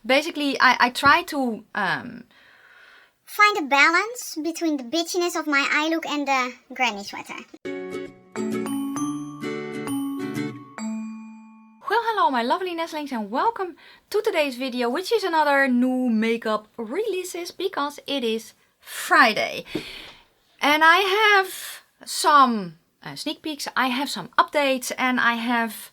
Basically, I try to find a balance between the bitchiness of my eye look and the granny sweater. Well, hello my lovely nestlings and welcome to today's video, which is another new makeup releases because it is Friday. And I have some sneak peeks, I have some updates, and I have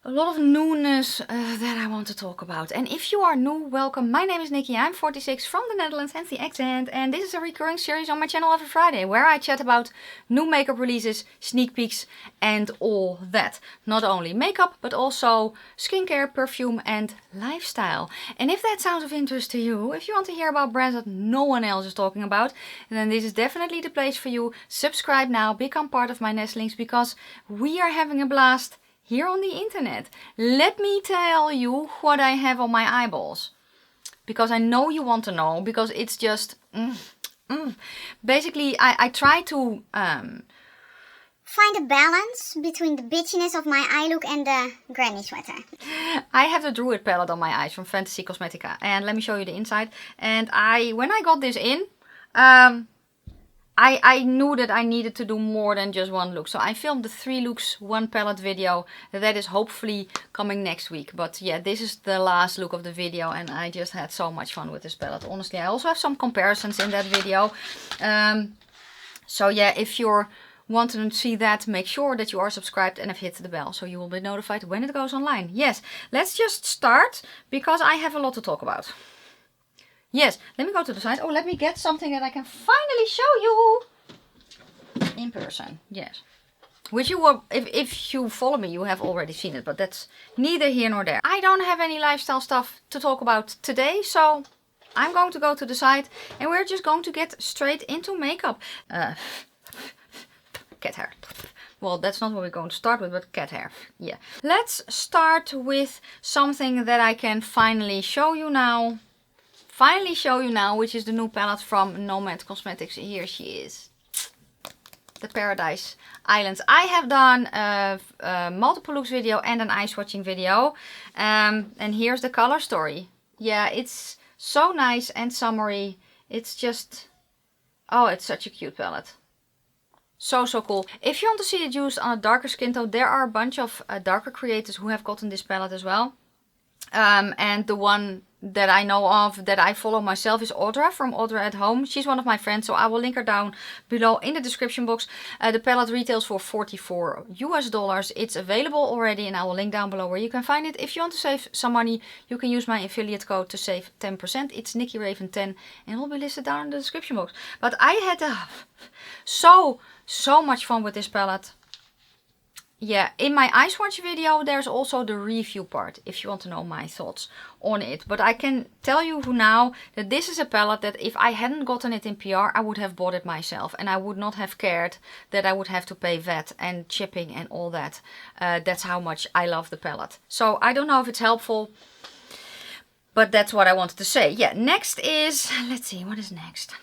a lot of newness that I want to talk about. And if you are new, welcome. My name is Nikki, I'm 46 from the Netherlands and the accent, and this is a recurring series on my channel every Friday where I chat about new makeup releases, sneak peeks and all that. Not only makeup but also skincare, perfume and lifestyle. And if that sounds of interest to you, if you want to hear about brands that no one else is talking about, then this is definitely the place for you. Subscribe now, become part of my nestlings, because we are having a blast here on the internet. Let me tell you what I have on my eyeballs, because I know you want to know, because it's just basically I try to find a balance between the bitchiness of my eye look and the granny sweater. I have the Druid palette on my eyes from Fantasy Cosmetica, and let me show you the inside. And when I got this in, I knew that I needed to do more than just one look. So I filmed the 3 looks, 1 palette video. That is hopefully coming next week. But yeah, this is the last look of the video and I just had so much fun with this palette. Honestly, I also have some comparisons in that video. So yeah, if you're wanting to see that, make sure that you are subscribed and have hit the bell so you will be notified when it goes online. Yes, let's just start because I have a lot to talk about. Yes, let me go to the side. Oh, let me get something that I can finally show you in person. Yes. Which you will, if you follow me, you have already seen it, but that's neither here nor there. I don't have any lifestyle stuff to talk about today, so I'm going to go to the side and we're just going to get straight into makeup. Cat hair. Well, that's not what we're going to start with, but cat hair. Yeah. Let's start with something that I can finally show you now. Which is the new palette from Nomad Cosmetics. Here she is, the Paradise Islands. I have done a multiple looks video and an eye swatching video, and here's the color story. Yeah, it's so nice and summery. It's just, oh, it's such a cute palette. So cool. If you want to see it used on a darker skin tone, there are a bunch of darker creators who have gotten this palette as well. And the one that I know of that I follow myself is Audra from Audra at Home. She's one of my friends, so I will link her down below in the description box. The palette retails for $44 US. It's available already and I will link down below where you can find it. If you want to save some money, you can use my affiliate code to save 10%. It's NikkiRaven10 and it will be listed down in the description box. But I had so much fun with this palette. Yeah, in my eye swatch video there's also the review part if you want to know my thoughts on it. But I can tell you now that this is a palette that if I hadn't gotten it in PR, I would have bought it myself. And I would not have cared that I would have to pay VAT and shipping and all that. That's how much I love the palette. So I don't know if it's helpful, but that's what I wanted to say. Yeah, next is, let's see, what is next?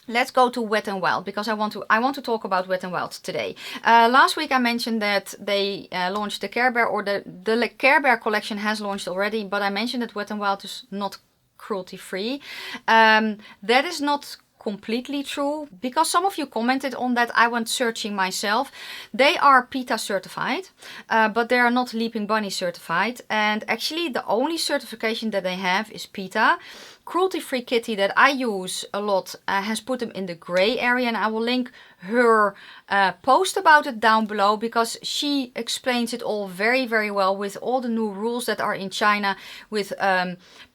Let's go to Wet n Wild because I want to talk about Wet n Wild today. Last week I mentioned that they launched the Care Bear, or the Care Bear collection has launched already, but I mentioned that Wet n Wild is not cruelty free. That is not completely true because some of you commented on that. I went searching myself. They are PETA certified, but they are not Leaping Bunny certified, and actually the only certification that they have is PETA. Cruelty Free Kitty that I use a lot has put them in the grey area, and I will link her post about it down below because she explains it all very well with all the new rules that are in China with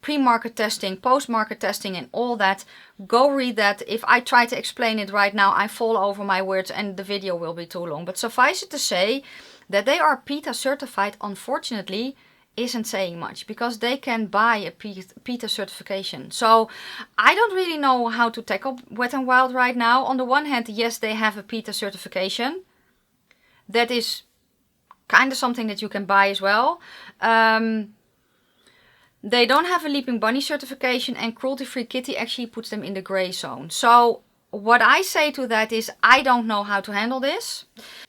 pre-market testing, post-market testing and all that. Go read that. If I try to explain it right now, I fall over my words and the video will be too long. But suffice it to say that they are PETA certified, unfortunately, isn't saying much because they can buy a PETA certification. So I don't really know how to tackle Wet n Wild right now. On the one hand, yes, they have a PETA certification. That is kind of something that you can buy as well. They don't have a Leaping Bunny certification, and Cruelty Free Kitty actually puts them in the grey zone. So what I say to that is, I don't know how to handle this.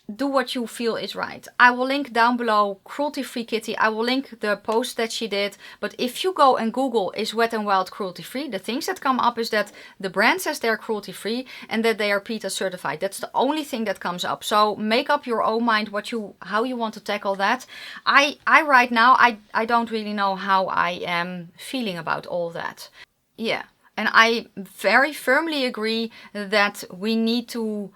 Do what you feel is right. I will link down below Cruelty Free Kitty. I will link the post that she did. But if you go and Google is Wet n Wild cruelty free, the things that come up is that the brand says they're cruelty free and that they are PETA certified. That's the only thing that comes up. So make up your own mind how you want to tackle that. I right now, I don't really know how I am feeling about all that. Yeah. And I very firmly agree that we need to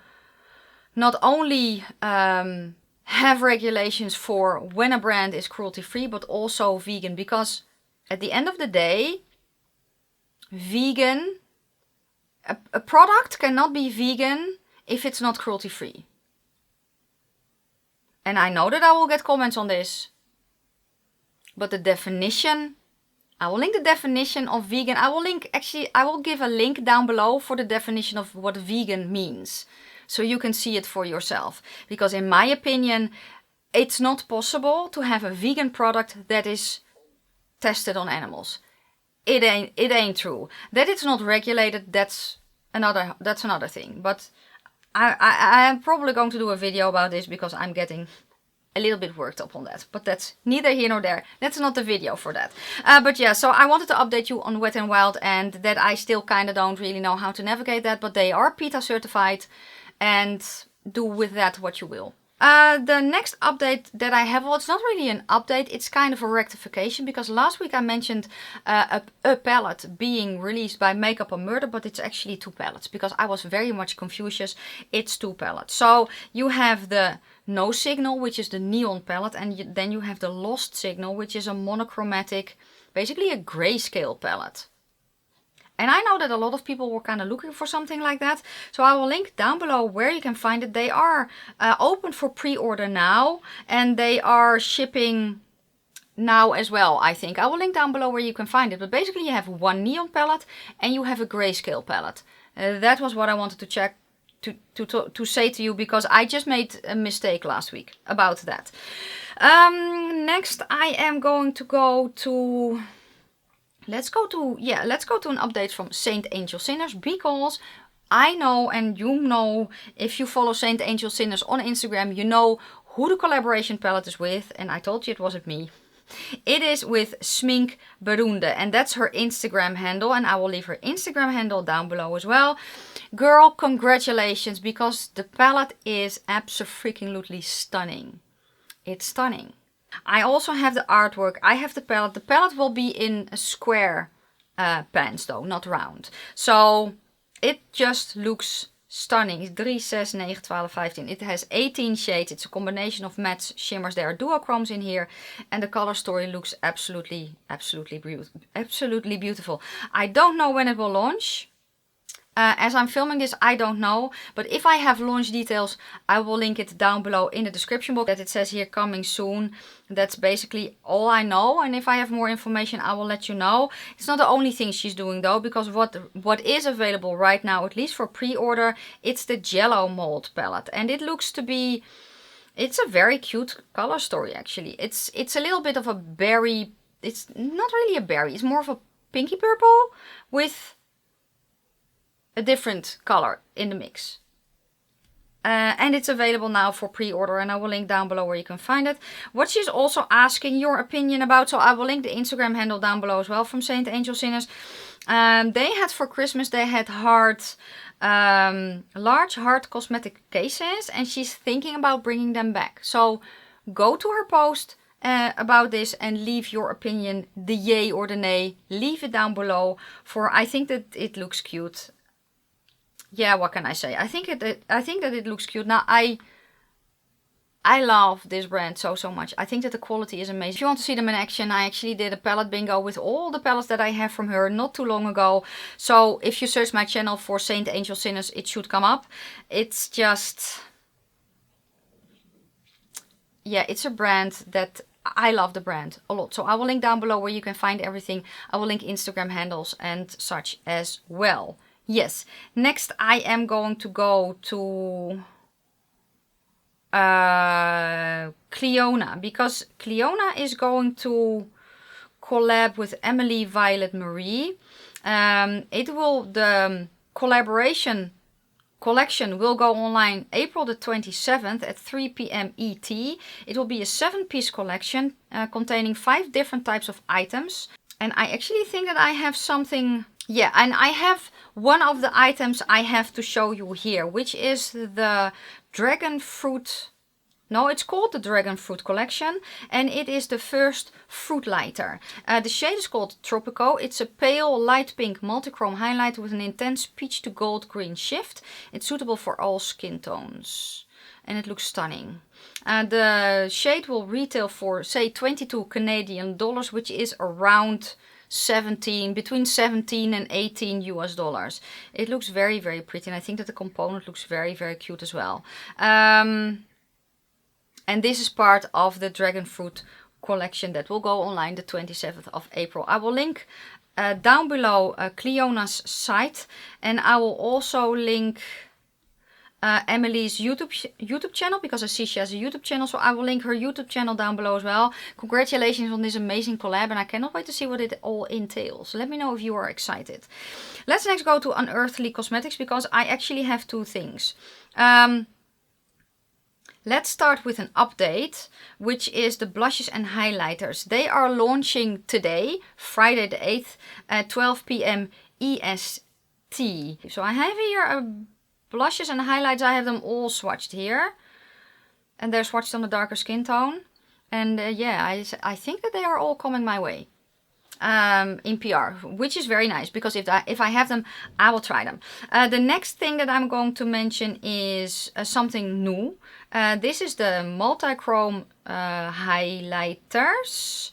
not only have regulations for when a brand is cruelty free, but also vegan. Because at the end of the day, vegan, a product cannot be vegan if it's not cruelty free. And I know that I will get comments on this, but the definition, I will link the definition of vegan. I will give a link down below for the definition of what vegan means, so you can see it for yourself. Because in my opinion, it's not possible to have a vegan product that is tested on animals. It ain't true. That it's not regulated, that's another thing. But I am probably going to do a video about this because I'm getting a little bit worked up on that. But that's neither here nor there. That's not the video for that. But yeah, so I wanted to update you on Wet n Wild, and that I still kind of don't really know how to navigate that. But they are PETA certified, and do with that what you will. The next update that I have, well, it's not really an update, it's kind of a rectification, because last week I mentioned a palette being released by Makeup or Murder, but it's actually 2 palettes, because I was very much confused. It's 2 palettes. So you have the No Signal, which is the neon palette, and then you have the Lost Signal, which is a monochromatic, basically a grayscale palette. And I know that a lot of people were kind of looking for something like that. So I will link down below where you can find it. They are open for pre-order now. And they are shipping now as well, I think. I will link down below where you can find it. But basically you have one neon palette and you have a grayscale palette. That was what I wanted to check. To say to you, because I just made a mistake last week about that. Next I am going to go to... Let's go to an update from Saint Angel Sinners, because I know, and you know, if you follow Saint Angel Sinners on Instagram, you know who the collaboration palette is with, and I told you it wasn't me. It is with Smink Berunde, and that's her Instagram handle, and I will leave her Instagram handle down below as well. Girl, congratulations, because the palette is absolutely stunning. It's stunning. I also have the artwork. I have the palette. The palette will be in a square pans though, not round. So it just looks stunning. It's 3, 6, 9, 12, 15. It has 18 shades. It's a combination of mattes, shimmers. There are duochromes in here. And the color story looks absolutely beautiful. I don't know when it will launch. As I'm filming this, I don't know, but if I have launch details, I will link it down below in the description box. That it says here coming soon. That's basically all I know, and if I have more information, I will let you know. It's not the only thing she's doing though, because what is available right now, at least for pre-order, it's the Jello Mold palette, and it looks to be, it's a very cute color story actually. It's a little bit of a berry. It's not really a berry. It's more of a pinky purple with a different color in the mix. And it's available now for pre-order, and I will link down below where you can find it. What she's also asking your opinion about, so I will link the Instagram handle down below as well from Saint Angel Sinners. They had for Christmas, they had large heart cosmetic cases, and she's thinking about bringing them back. So go to her post about this and leave your opinion, the yay or the nay. Leave it down below, for I think that it looks cute. Yeah, what can I say? I think that it looks cute. Now, I love this brand so much. I think that the quality is amazing. If you want to see them in action, I actually did a palette bingo with all the palettes that I have from her not too long ago. So if you search my channel for Saint Angel Sinners, it should come up. It's just... yeah, it's a brand that... I love the brand a lot. So I will link down below where you can find everything. I will link Instagram handles and such as well. Yes, next I am going to go to Clionadh, because Clionadh is going to collab with Emily Violet Marie. The collaboration collection will go online April the 27th at 3 p.m. ET. It will be a 7-piece collection containing 5 different types of items. And I actually think that I have something... Yeah, and I have one of the items I have to show you here, which is the Dragon Fruit... No, it's called the Dragon Fruit collection, and it is the first Fruitlighter. The shade is called Tropico. It's a pale light pink multi-chrome highlighter with an intense peach to gold green shift. It's suitable for all skin tones, and it looks stunning. The shade will retail for, say, 22 Canadian dollars, which is around between 17 and 18 US dollars. It looks very, very pretty, and I think that the component looks very, very cute as well. And this is part of the Dragon Fruit collection that will go online the 27th of April. I will link down below Clionadh's site, and I will also link Emily's YouTube channel, because I see she has a YouTube channel, so I will link her YouTube channel down below as well. Congratulations on this amazing collab, and I cannot wait to see what it all entails. Let me know if you are excited. Let's next go to Unearthly Cosmetics, because I actually have 2 things. Let's start with an update, which is the blushes and highlighters. They are launching today, Friday the 8th, at 12 p.m. EST. So I have here blushes and highlights. I have them all swatched here. And they're swatched on a darker skin tone. And yeah, I think that they are all coming my way. In PR, which is very nice, because if I have them, I will try them. The next thing that I'm going to mention is something new. This is the multi-chrome highlighters.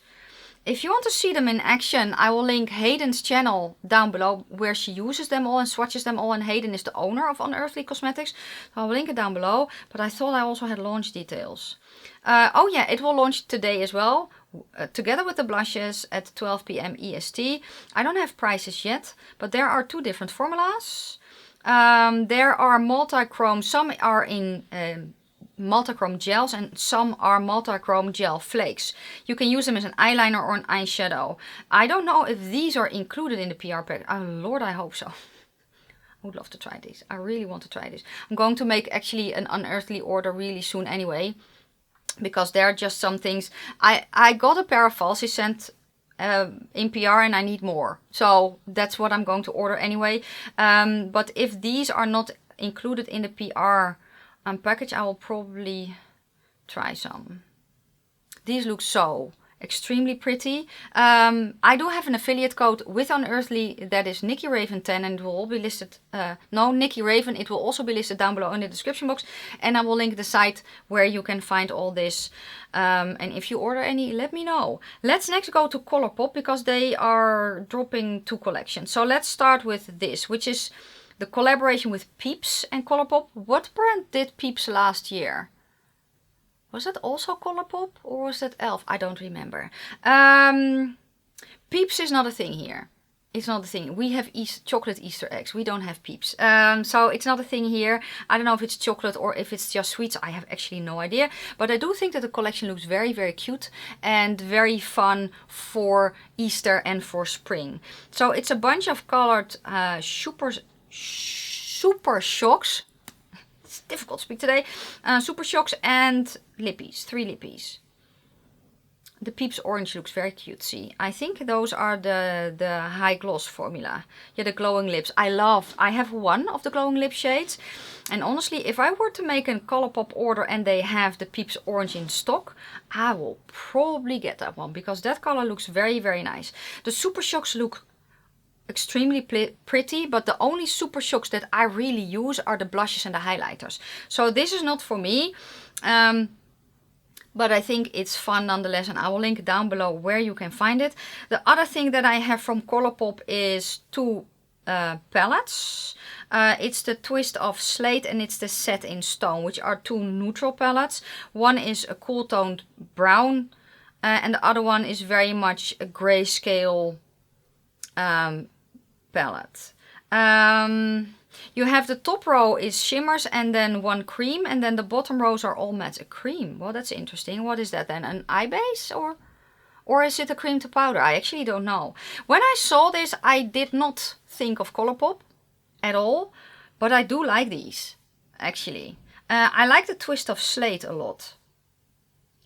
If you want to see them in action, I will link Hayden's channel down below, where she uses them all and swatches them all, and Hayden is the owner of Unearthly Cosmetics. So I will link it down below, but I thought I also had launch details. Oh yeah, it will launch today as well, together with the blushes at 12 p.m. EST. I don't have prices yet, but there are 2 different formulas. There are multi-chrome, some are in multi-chrome gels, and some are multi-chrome gel flakes. You can use them as an eyeliner or an eyeshadow. I don't know if these are included in the PR pack. Oh Lord, I hope so. I would love to try these. I really want to try this. I'm going to make actually an Unearthly order really soon anyway, because there are just some things. I got a pair of Farsali sent in PR, and I need more. So that's what I'm going to order anyway. But if these are not included in the PR package, I will probably try some. These look so extremely pretty. I do have an affiliate code with Unearthly, that is Nikki Raven 10, and it will all be listed. No, Nikki Raven. It will also be listed down below in the description box, and I will link the site where you can find all this. And if you order any, let me know. Let's next go to ColourPop, because they are dropping 2 collections. So let's start with this, which is the collaboration with Peeps and ColourPop. What brand did Peeps last year? Was that also ColourPop, or was that e.l.f.? I don't remember. Peeps is not a thing here. It's not a thing. We have chocolate Easter eggs. We don't have Peeps. So it's not a thing here. I don't know if it's chocolate or if it's just sweets. I have actually no idea. But I do think that the collection looks very, very cute and very fun for Easter and for spring. So it's a bunch of colored super shocks. It's difficult to speak today. Super shocks and lippies. 3 lippies. The Peeps orange looks very cutesy. I think those are the high gloss formula. Yeah, the glowing lips. I have one of the glowing lip shades. And honestly, if I were to make a ColourPop order and they have the Peeps orange in stock, I will probably get that one, because that color looks very, very nice. The super shocks look extremely pretty, but the only super shocks that I really use are the blushes and the highlighters. So this is not for me, but I think it's fun nonetheless, and I will link down below where you can find it. The other thing that I have from ColourPop is 2 palettes. It's the Twist of Slate and it's the Set in Stone, which are 2 neutral palettes. One is a cool toned brown, and the other one is very much a grayscale palette. You have the top row is shimmers and then 1 cream, and then the bottom rows are all matte. A cream, well, that's interesting. What is that then? An eye base or is it a cream to powder? I actually don't know. When I saw this, I did not think of ColourPop at all. But I do like these, actually. I like the twist of slate a lot.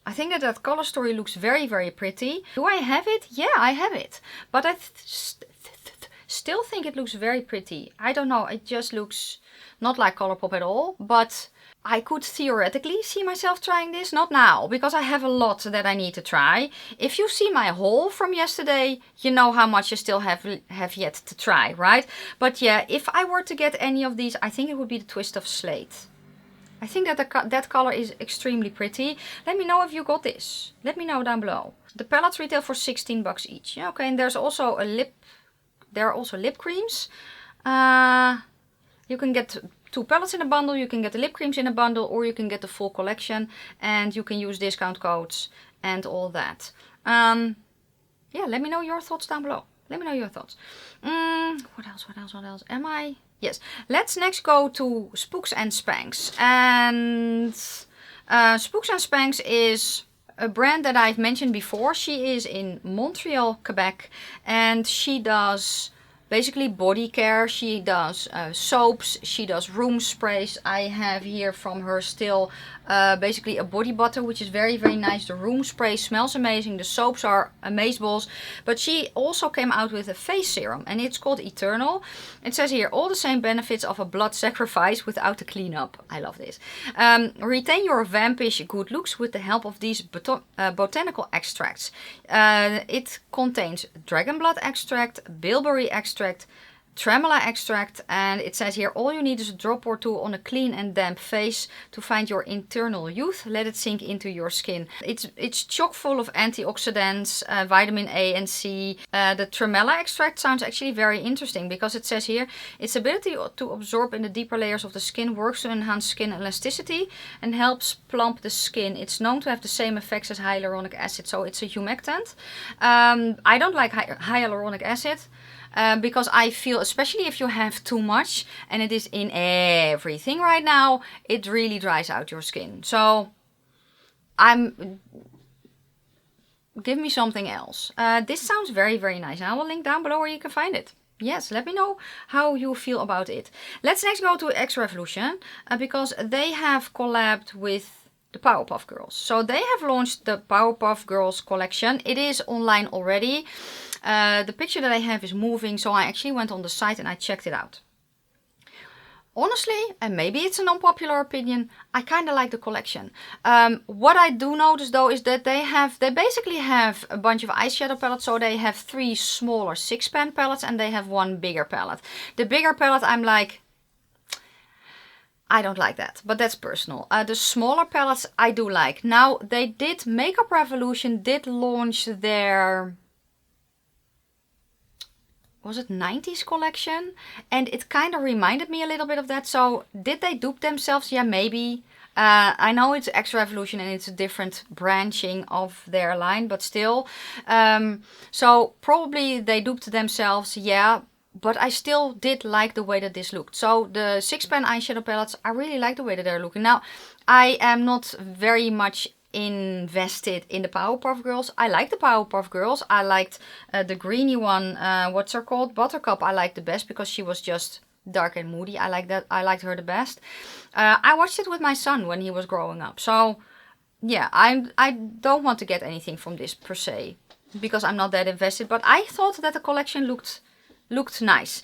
I think that that color story looks very, very pretty. Do I have it? Yeah, I have it. But I still think it looks very pretty. I don't know, it just looks not like ColourPop at all. But I could theoretically see myself trying this. Not now, because I have a lot that I need to try. If you see my haul from yesterday, you know how much I still have yet to try, right? But yeah, if I were to get any of these, I think it would be the twist of slate. I think that that color is extremely pretty. Let me know if you got this. Let me know down below. The palettes retail for 16 bucks each. Yeah, okay, and there's also a lip. There are also lip creams. You can get 2 palettes in a bundle. You can get the lip creams in a bundle, or you can get the full collection, and you can use discount codes and all that. Yeah, let me know your thoughts down below. Let me know your thoughts. What else? What else? What else? Am I? Yes. Let's next go to Spooks and Spanx. And Spooks and Spanx is a brand that I've mentioned before. She is in Montreal, Quebec, and she does basically body care. She does soaps, she does room sprays. I have here from her still basically a body butter, which is very, very nice. The room spray smells amazing. The soaps are amazeballs. But she also came out with a face serum, and it's called Eternal. It says here, all the same benefits of a blood sacrifice without the cleanup. I love this. Retain your vampish good looks with the help of these botanical extracts. It contains dragon blood extract, bilberry extract, tremolo extract, and it says here all you need is a drop or two on a clean and damp face to find your internal youth. Let it sink into your skin. It's chock full of antioxidants, vitamin A and C. The tremolo extract sounds actually very interesting, because it says here its ability to absorb in the deeper layers of the skin works to enhance skin elasticity and helps plump the skin. It's known to have the same effects as hyaluronic acid, so it's a humectant. I don't like hyaluronic acid. Because I feel, especially if you have too much, and it is in everything right now, it really dries out your skin. So, give me something else. This sounds very, very nice. I will link down below where you can find it. Yes, let me know how you feel about it. Let's next go to X Revolution, because they have collabed with the Powerpuff Girls. So they have launched the Powerpuff Girls collection. It is online already. The picture that I have is moving, so I actually went on the site and I checked it out. Honestly, and maybe it's an unpopular opinion, I kind of like the collection. What I do notice though is that they basically have a bunch of eyeshadow palettes. So they have 3 smaller 6-pan palettes and they have 1 bigger palette. The bigger palette, I'm like, I don't like that, but that's personal. The smaller palettes I do like. Now, Makeup Revolution did launch their, was it 90s collection? And it kind of reminded me a little bit of that. So did they dupe themselves? Yeah, maybe. I know it's X Revolution and it's a different branching of their line, but still. So probably they duped themselves, yeah. But I still did like the way that this looked. So the 6-pan eyeshadow palettes, I really like the way that they're looking. Now, I am not very much invested in the Powerpuff Girls. I like the Powerpuff Girls. I liked the greeny one, what's her called? Buttercup I liked the best, because she was just dark and moody. I like that. I liked her the best. I watched it with my son when he was growing up. So yeah, I don't want to get anything from this per se, because I'm not that invested. But I thought that the collection looked nice.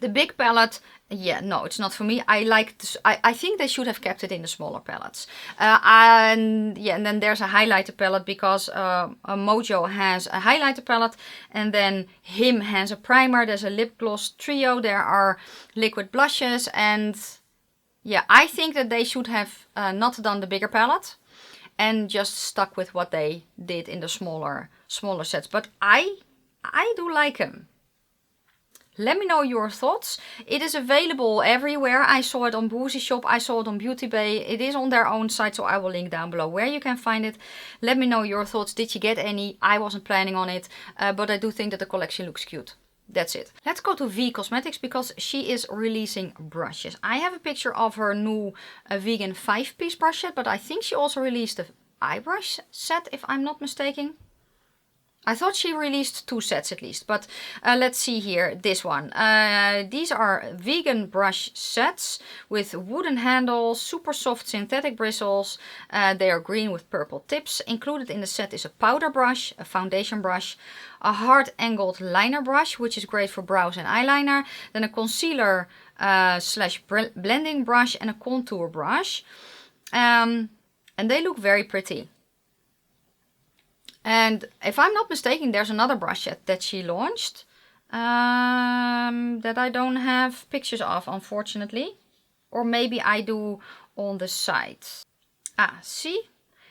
The big palette, yeah, no, it's not for me. I think they should have kept it in the smaller palettes. And yeah, and then there's a highlighter palette, because Mojo has a highlighter palette, and then Him has a primer. There's a lip gloss trio. There are liquid blushes, and yeah, I think that they should have not done the bigger palette and just stuck with what they did in the smaller sets. But I do like them. Let me know your thoughts. It is available everywhere. I saw it on Boozy Shop. I saw it on Beauty Bay. It is on their own site, so I will link down below where you can find it. Let me know your thoughts. Did you get any? I wasn't planning on it, but I do think that the collection looks cute. That's it. Let's go to V Cosmetics, because she is releasing brushes. I have a picture of her new vegan 5-piece brush set, but I think she also released the eye brush set, if I'm not mistaken. I thought she released 2 sets at least, but let's see here, this one. These are vegan brush sets with wooden handles, super soft synthetic bristles. They are green with purple tips. Included in the set is a powder brush, a foundation brush, a hard angled liner brush, which is great for brows and eyeliner, then a concealer slash blending brush and a contour brush. And they look very pretty. And if I'm not mistaken, there's another brush set that she launched that I don't have pictures of, unfortunately. Or maybe I do on the site. Ah, see?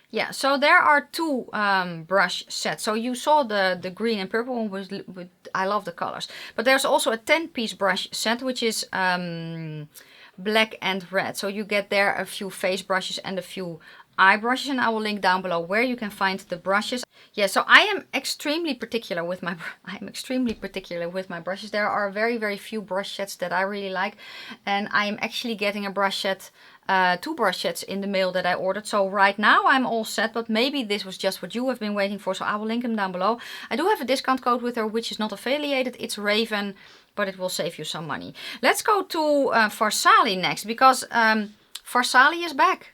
Yeah, so there are 2 brush sets. So you saw the green and purple one with I love the colors. But there's also a 10-piece brush set, which is black and red. So you get there a few face brushes and a few eye brushes, and I will link down below where you can find the brushes. Yeah, so I am extremely particular with my brushes. There are very few brush sets that I really like, and I am actually getting a brush set, 2 brush sets in the mail that I ordered. So right now I'm all set, but maybe this was just what you have been waiting for, so I will link them down below. I do have a discount code with her, which is not affiliated. It's Raven, but it will save you some money. Let's go to Farsali next, because Farsali is back.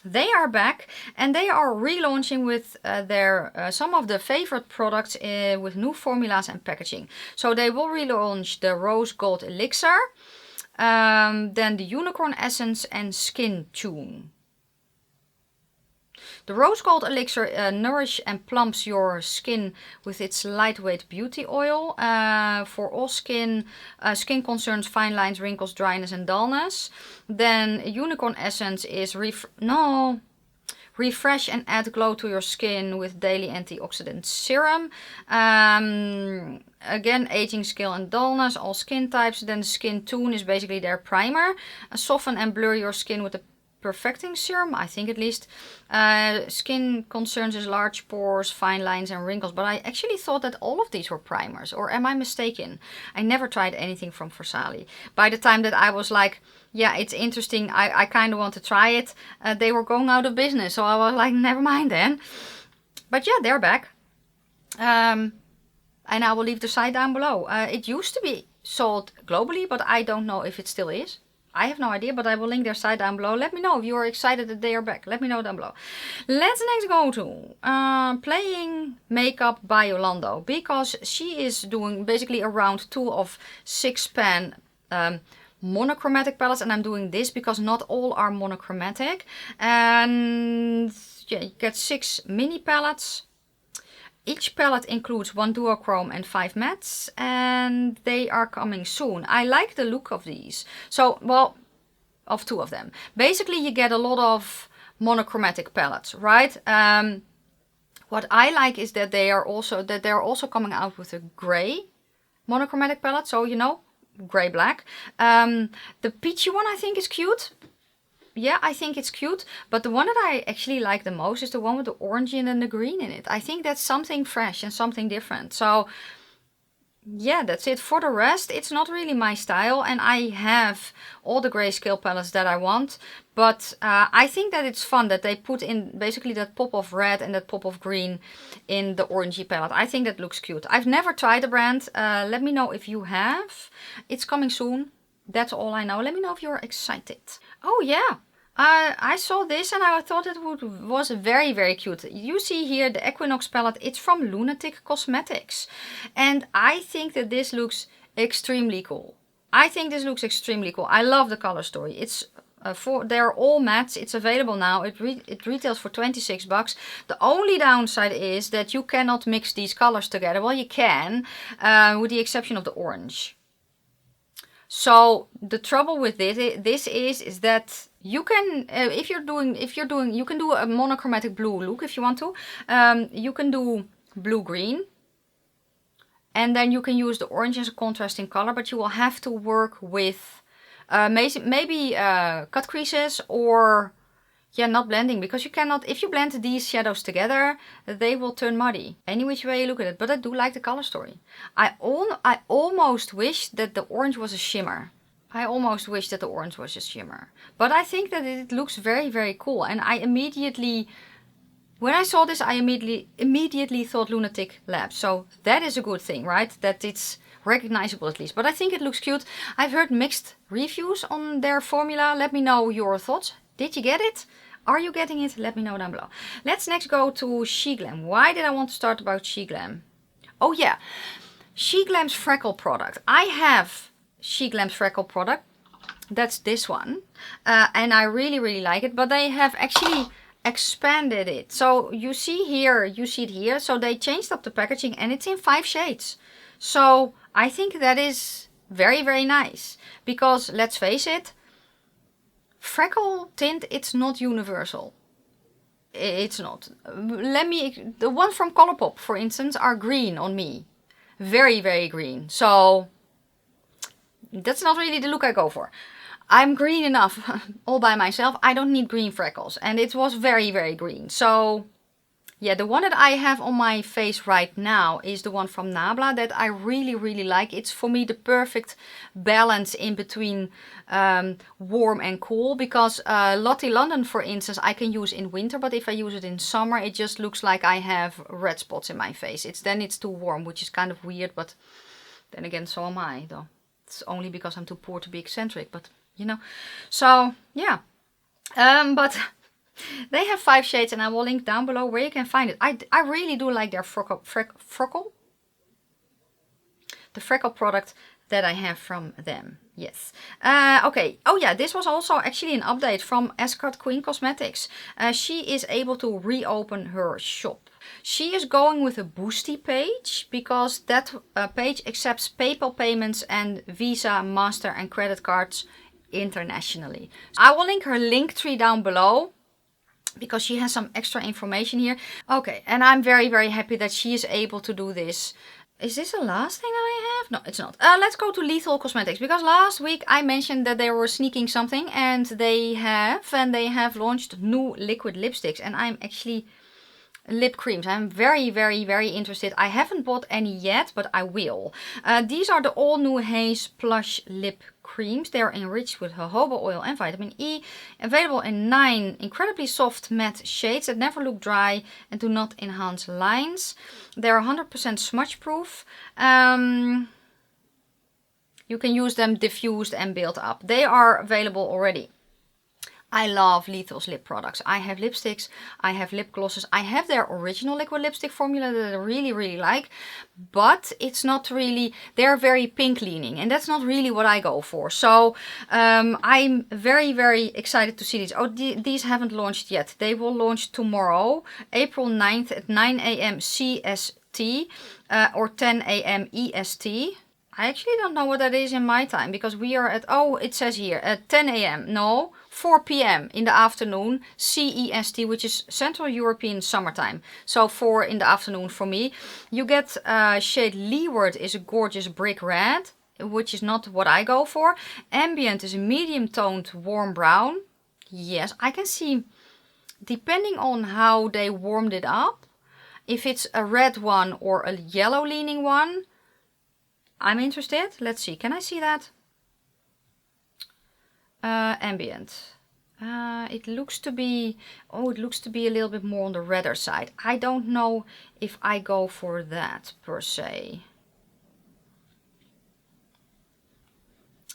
They are back, and they are relaunching with their some of the favorite products with new formulas and packaging. So they will relaunch the Rose Gold Elixir, then the Unicorn Essence and Skin Tune. The Rose Gold Elixir nourish and plumps your skin with its lightweight beauty oil for all skin concerns, fine lines, wrinkles, dryness and dullness. Then Unicorn Essence is refresh and add glow to your skin with daily antioxidant serum. Again, aging, scale and dullness, all skin types. Then the Skin Tune is basically their primer. Soften and blur your skin with a perfecting serum, I think at least. Skin concerns is large pores, fine lines and wrinkles, but I actually thought that all of these were primers, or am I mistaken? I never tried anything from Farsali. By the time that I was like, yeah, it's interesting, I kind of want to try it, they were going out of business, so I was like, never mind then. But yeah, they're back. And I will leave the site down below. It used to be sold globally, but I don't know if it still is. I have no idea, but I will link their site down below. Let me know if you are excited that they are back. Let me know down below. Let's next go to Playing Makeup by Yolando, because she is doing basically a round 2 of 6-pan monochromatic palettes, and I'm doing this because not all are monochromatic. And yeah, you get 6 mini palettes. Each palette includes 1 duochrome and 5 mattes, and they are coming soon. I like the look of these. So, well, of 2 of them. Basically, you get a lot of monochromatic palettes, right? What I like is that they're also coming out with a gray monochromatic palette. So, you know, gray black. The peachy one I think is cute. Yeah, I think it's cute, but the one that I actually like the most is the one with the orange and then the green in it. I think that's something fresh and something different. So yeah, that's it. For the rest, it's not really my style, and I have all the grayscale palettes that I want, but I think that it's fun that they put in basically that pop of red and that pop of green in the orangey palette. I think that looks cute. I've never tried the brand. Let me know if you have. It's coming soon. That's all I know. Let me know if you're excited. Oh yeah, I saw this and I thought it was very cute. You see here the Equinox palette. It's from Lunatic Cosmetics. And I think that this looks extremely cool. I love the color story. It's they're all mattes. It's available now. It retails for 26 bucks. The only downside is that you cannot mix these colors together. Well, you can, with the exception of the orange. So the trouble with this is that you can, if you're doing, you can do a monochromatic blue look if you want to. You can do blue-green, and then you can use the orange as a contrasting color, but you will have to work with maybe cut creases or yeah, not blending, because you cannot, if you blend these shadows together, they will turn muddy. Any which way you look at it, but I do like the color story. I almost wish that the orange was a shimmer. But I think that it looks very cool, and I immediately When I saw this, I immediately thought Lunatic Labs. So that is a good thing, right? That it's recognizable at least. But I think it looks cute. I've heard mixed reviews on their formula. Let me know your thoughts. Did you get it? Are you getting it? Let me know down below. Let's next go to Sheglam. Why did I want to start about Sheglam? Oh yeah, Sheglam's freckle product. I have Sheglam's freckle product. That's this one. And I really like it. But they have actually expanded it. So you see here, you see it here. So they changed up the packaging and it's in 5 shades. So I think that is very nice. Because let's face it, freckle tint, it's not universal. It's not. The ones from ColourPop, for instance, are green on me. Very green. So that's not really the look I go for. I'm green enough all by myself. I don't need green freckles. And it was very green. So yeah, the one that I have on my face right now is the one from Nabla that I really like. It's for me the perfect balance in between warm and cool. Because Lottie London, for instance, I can use in winter. But if I use it in summer, it just looks like I have red spots in my face. Then it's too warm, which is kind of weird. But then again, so am I, though. It's only because I'm too poor to be eccentric. But, you know. So, yeah. But they have 5 shades and I will link down below where you can find it. I really do like their freckle. The freckle product that I have from them. Yes. Okay. Oh yeah, this was also actually an update from Escort Queen Cosmetics. She is able to reopen her shop. She is going with a Boosty page because that page accepts PayPal payments and Visa, Master and credit cards internationally. I will link her link tree down below, because she has some extra information here. Okay, and I'm very happy that she is able to do this. Is this the last thing that I have? No, it's not. Let's go to Lethal Cosmetics, because last week I mentioned that they were sneaking something, and they have launched new liquid lipsticks, and I'm actually lip creams. I'm very interested. I haven't bought any yet, but I will. These are the all new Haze Plush Lip Creams. They are enriched with jojoba oil and vitamin E. Available in 9 incredibly soft matte shades that never look dry and do not enhance lines. They're 100% smudge proof. You can use them diffused and built up. They are available already. I love Lethal's lip products. I have lipsticks, I have lip glosses. I have their original liquid lipstick formula that I really like. But it's not really, they're very pink leaning. And that's not really what I go for. So I'm very excited to see these. Oh, these haven't launched yet. They will launch tomorrow, April 9th at 9 AM CST or 10 AM EST. I actually don't know what that is in my time, because we are at, oh, it says here at 10 AM. No, 4 PM in the afternoon, CEST, which is Central European Summertime. So 4 in the afternoon for me. You get shade Leeward is a gorgeous brick red, which is not what I go for. Ambient is a medium toned warm brown. Yes, I can see, depending on how they warmed it up, if it's a red one or a yellow leaning one, I'm interested. Let's see. Can I see that? Ambient. It looks to be, oh, it looks to be a little bit more on the redder side. I don't know if I go for that per se,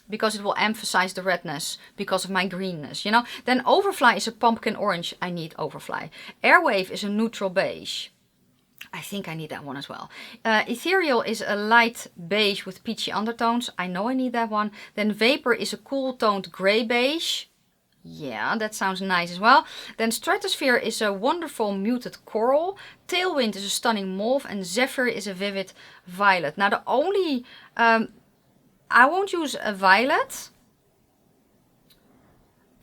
because it will emphasize the redness because of my greenness, you know. Then Overfly is a pumpkin orange. I need Overfly. Airwave is a neutral beige. I think I need that one as well. Ethereal is a light beige with peachy undertones. I know I need that one. Then Vapor is a cool toned grey beige. Yeah, that sounds nice as well. Then Stratosphere is a wonderful muted coral. Tailwind is a stunning mauve. And Zephyr is a vivid violet. Now the only... I won't use a violet.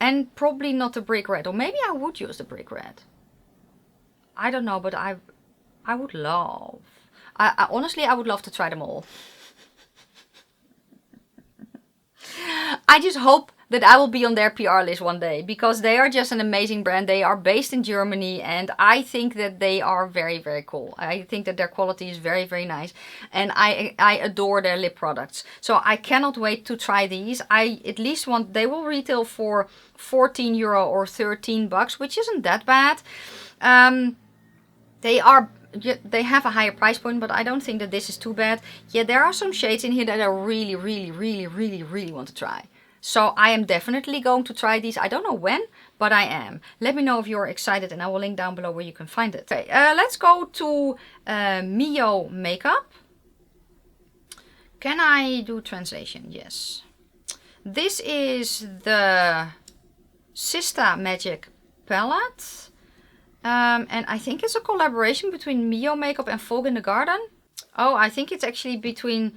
And probably not the brick red. Or maybe I would use the brick red. I don't know, but I would love... honestly, I would love to try them all. I just hope that I will be on their PR list one day, because they are just an amazing brand. They are based in Germany and I think that they are very cool. I think that their quality is very nice, and I adore their lip products. So I cannot wait to try these. I at least want, they will retail for €14 or $13, which isn't that bad. They are, they have a higher price point, but I don't think that this is too bad. Yeah, there are some shades in here that I really, really, really, really, really want to try. So I am definitely going to try these. I don't know when, but I am. Let me know if you're excited and I will link down below where you can find it. Okay, let's go to Mio Makeup. Can I do translation? Yes. This is the Sista Magic palette. And I think it's a collaboration between Mio Makeup and Vogue in the Garden. Oh, I think it's actually between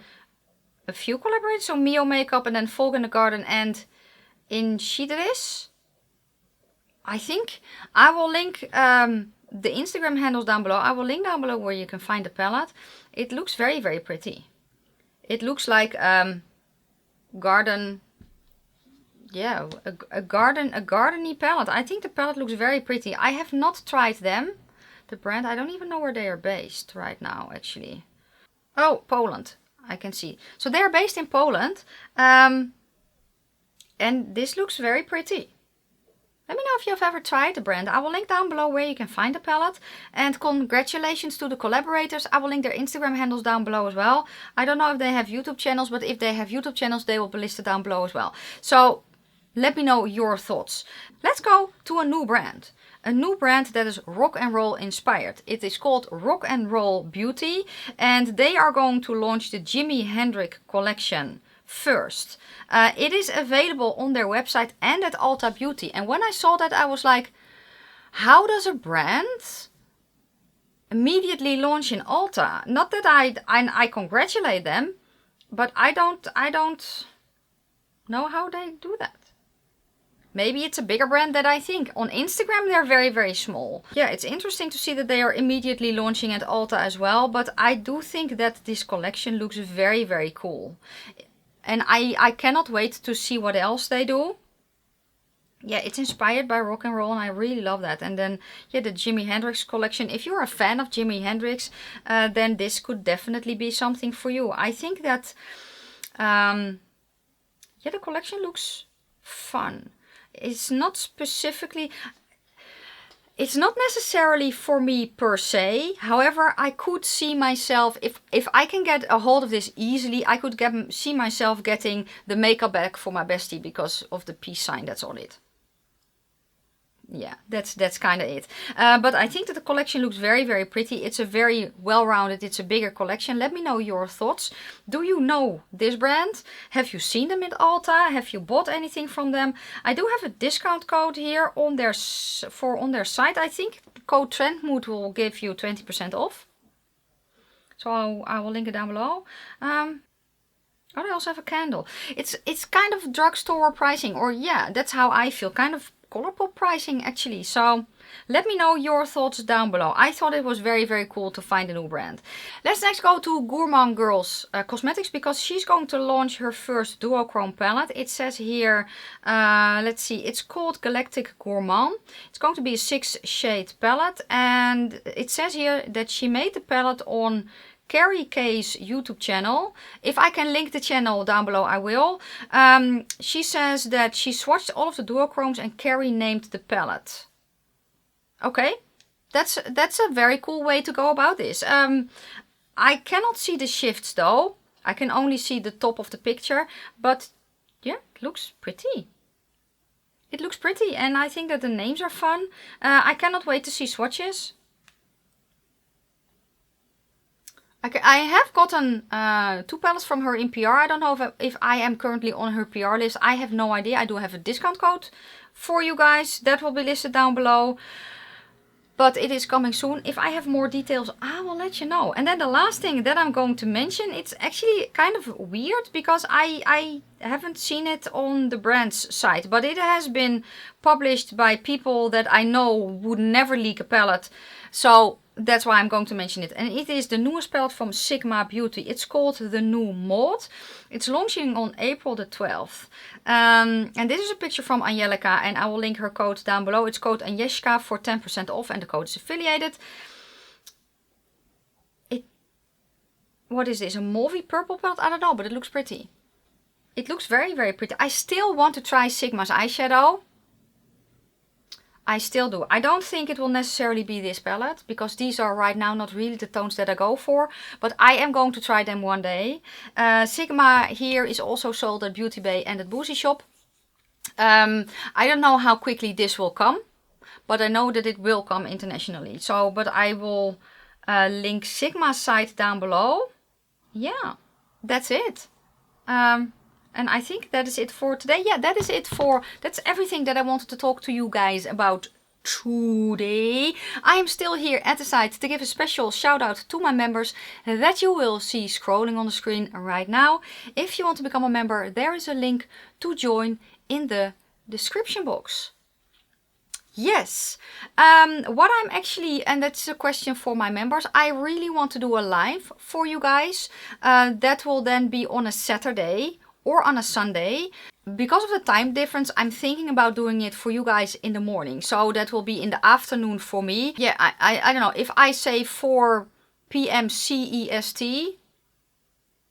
a few collaborators. So Mio Makeup and then Vogue in the Garden and in Shidris. I think I will link the Instagram handles down below. I will link down below where you can find the palette. It looks very, very pretty. It looks like garden, yeah, a gardeny palette. I think the palette looks very pretty. I have not tried them, the brand. I don't even know where they are based right now, actually. Oh, Poland. I can see. So they are based in Poland. And this looks very pretty. Let me know if you've ever tried the brand. I will link down below where you can find the palette. And congratulations to the collaborators. I will link their Instagram handles down below as well. I don't know if they have YouTube channels, but if they have YouTube channels, they will be listed down below as well. So let me know your thoughts. Let's go to a new brand. A new brand that is rock and roll inspired. It is called Rock and Roll Beauty. And they are going to launch the Jimi Hendrix collection first. It is available on their website and at Ulta Beauty. And when I saw that, I was like, how does a brand immediately launch in Ulta? Not that I congratulate them, but I don't know how they do that. Maybe it's a bigger brand than I think. On Instagram, they're very, very small. Yeah, it's interesting to see that they are immediately launching at Ulta as well. But I do think that this collection looks very, very cool. And I cannot wait to see what else they do. Yeah, it's inspired by rock and roll and I really love that. And then, yeah, the Jimi Hendrix collection. If you're a fan of Jimi Hendrix, then this could definitely be something for you. I think that, yeah, the collection looks fun. It's not specifically... It's not necessarily for me per se. However, I could see myself, if I can get a hold of this easily, I could see myself getting the makeup bag for my bestie because of the peace sign. That's all it. Yeah, that's kind of it. But I think that the collection looks very, very pretty. It's a very well-rounded, it's a bigger collection. Let me know your thoughts. Do you know this brand? Have you seen them at Ulta? Have you bought anything from them? I do have a discount code here on their site. I think the code TRENDMOOD will give you 20% off. So I will link it down below. Oh, they also have a candle. It's kind of drugstore pricing, or yeah, that's how I feel. Kind of ColourPop pricing actually. So let me know your thoughts down below. I thought it was very, very cool to find a new brand. Let's next go to Gourmand Girls Cosmetics, because she's going to launch her first duochrome palette. It says here, let's see, it's called Galactic Gourmand. It's going to be a 6-shade palette, and it says here that she made the palette on Carrie K's YouTube channel. If I can link the channel down below, I will. She says that she swatched all of the duochromes and Carrie named the palette. Okay, that's a very cool way to go about this. I cannot see the shifts though. I can only see the top of the picture, but yeah, it looks pretty. It looks pretty, and I think that the names are fun. I cannot wait to see swatches. I have gotten 2 palettes from her in PR. I don't know if I am currently on her PR list. I have no idea. I do have a discount code for you guys. That will be listed down below. But it is coming soon. If I have more details, I will let you know. And then the last thing that I'm going to mention, it's actually kind of weird because I haven't seen it on the brand's site. But it has been published by people that I know would never leak a palette. So that's why I'm going to mention it. And it is the newest palette from Sigma Beauty. It's called the New Mold. It's launching on April the 12th. And this is a picture from Angelica, and I will link her code down below. It's code Agnieszka for 10% off, and the code is affiliated. What is this? A mauvey purple palette? I don't know, but it looks pretty. It looks very, very pretty. I still want to try Sigma's eyeshadow. I still do. I don't think it will necessarily be this palette, because these are right now not really the tones that I go for, but I am going to try them one day. Sigma here is also sold at Beauty Bay and at Boozy Shop. I don't know how quickly this will come, but I know that it will come internationally. So, but I will link Sigma's site down below. Yeah, that's it. And I think that is it for today. Yeah, that is it for, that's everything that I wanted to talk to you guys about today. I am still here at the site to give a special shout out to my members that you will see scrolling on the screen right now. If you want to become a member, there is a link to join in the description box. Yes, what I'm actually, and that's a question for my members, I really want to do a live for you guys. That will then be on a Saturday or on a Sunday. Because of the time difference, I'm thinking about doing it for you guys in the morning. So that will be in the afternoon for me. Yeah, I don't know, if I say 4 p.m. CEST,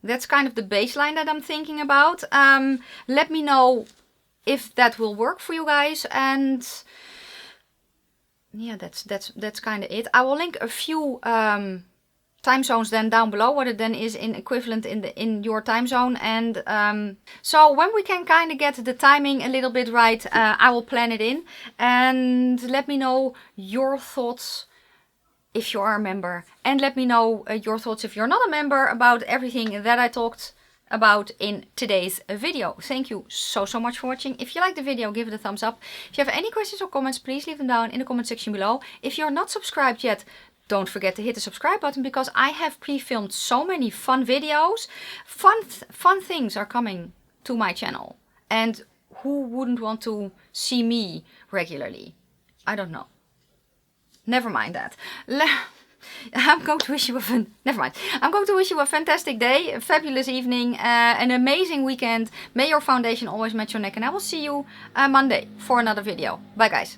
that's kind of the baseline that I'm thinking about. Let me know if that will work for you guys. And yeah, that's kind of it. I will link a few time zones then down below, what it then is in equivalent in your time zone. And so when we can kind of get the timing a little bit right, I will plan it in. And let me know your thoughts if you are a member, and let me know your thoughts if you're not a member about everything that I talked about in today's video. Thank you so much for watching. If you liked the video, give it a thumbs up. If you have any questions or comments, please leave them down in the comment section below. If you're not subscribed yet, don't forget to hit the subscribe button, because I have pre-filmed so many fun videos. Fun things are coming to my channel. And who wouldn't want to see me regularly? I don't know. Never mind that. I'm going to wish you I'm going to wish you a fantastic day, a fabulous evening, an amazing weekend. May your foundation always match your neck, and I will see you Monday for another video. Bye guys.